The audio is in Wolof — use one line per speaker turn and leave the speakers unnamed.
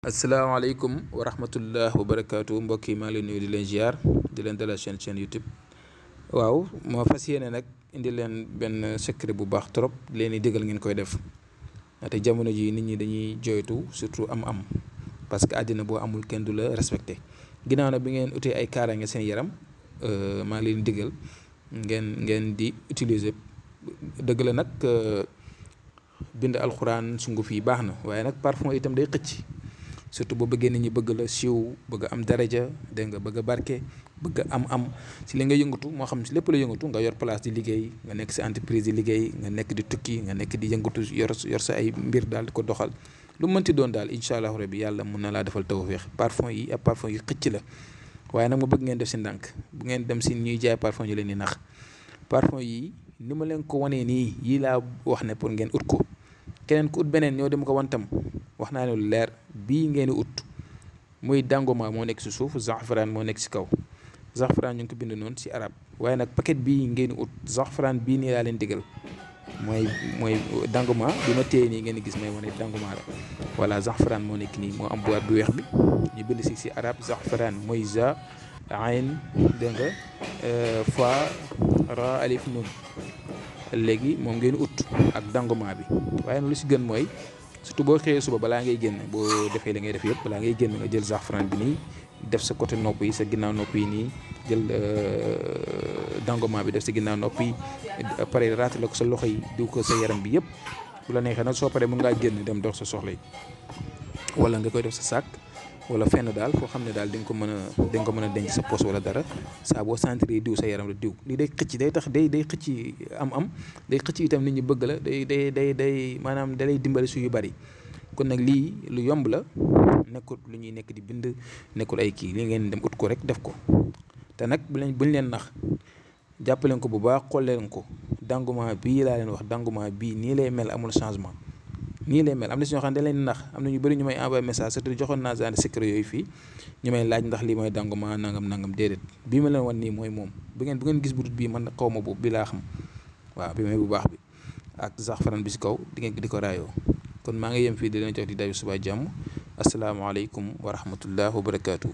asalaamaaleykum wa rahmatullah wa barakaatu mbokk yi maa ngi leen nuyu di leen ziar di leen dalal chaîne YouTube. waaw ma fas yéene nag indi leen benn secret bu baax trop leen di digal ngeen koy def te jamono ji nit ñi dañuy joytu surtout am parce que àddina boo amul kenn du la respecté ginnaaw na bi ngeen utee ay kaaraange seen yaram maa ngi leen digal ngeen di utiliser dëgg la nag bind alxuraan sunguf yi baax na waaye nag parfum itam day xëcc. surtout boo bëggee nit ñi bëgg la siiw bëgg am daraja dégg nga bëgg a barke bëgg am si li nga yëngatu moo xam si lépp la yëngatu nga yor place di liggéey nga nekk si entreprise di liggéey nga nekk di tukki nga nekk di yëngatu yor sa ay mbir daal di ko doxal lu mënti doon daal incha allahu rabbi yàlla mun na laa defal tawfeex parfum yi ak parfum yi xëcc la waaye nag ma bëgg ngeen def si ndànk bu ngeen dem si ñuy jaay parfum yi leen di nax parfum yi ni ma leen ko wanee nii yii laa wax ne pour ngeen ut ko keneen ku ut beneen ñoo dem ko wantam wax naa ne lu leer bii ngeen di ut muy dangoma moo nekk si suuf zaxfaraan moo nekk si kaw zaxfaraan ñu ngi ko bind noonu si arab waaye nag paquet bii ngeen di ut zaxfaraan bii nii laa leen digal mooy dangoma bi ma téye nii ngeen di gis may wane dangoma la voilà zaxfaraan moo nekk nii moo am boîte bu weex bi ñu bind si arab zaxfaraan mooy za ayn dégg nga fa ra alif nun léegi moom ngeen ut ak dangoma bi waaye lu si gën mooy surtout boo xëyee suba balaa ngay génn boo defee la ngay def yëpp balaa ngay génn nga jël zaxfaraan bi nii def sa côté nopp yi sa ginnaaw nopp yi nii jël dangoma bi def sa ginnaaw nopp yi pare raatale ko sa loxo yi diw ko sa yaram bi yëpp bu la neexee nag soo paree mën ngaa génn dem dox sa soxla yi wala nga koy def sa sac wala fenn daal foo xam ne daal di nga ko mën a denc sa poche wala dara saa boo sentir diw sa yaram la diw lii day xëcc day tax day xëcc am day xëcc itam nit ñi bëgg la day maanaam da lay dimbali su yu bari kon nag lii lu yomb la nekkul lu ñuy nekk di bind nekkul ay kii li ngeen dem ut ko rek def ko te nag buñ leen nax jàppaleen ko bu baax xool leen ko danguma bii laa leen wax danguma bii nii lay mel amul changement nii lay mel am na si ñoo xam ne dañ leen nax am na ñu bëri ñu may envoyé message surtout joxoon naa genre secret yooyu fii ñu may laaj ndax lii mooy danguma nangam déedéet bii ma leen wan nii mooy moom bu ngeen gis budut bii man xaw ma boobu bi laa xam waaw bi may bu baax bi ak zaxfaraan bi si kaw di ngeen di ko raayoo kon maa ngi yem fii di leen jox di dawi suba jàmm asalaamaaleykum wa rahmatullah wa barakaatu.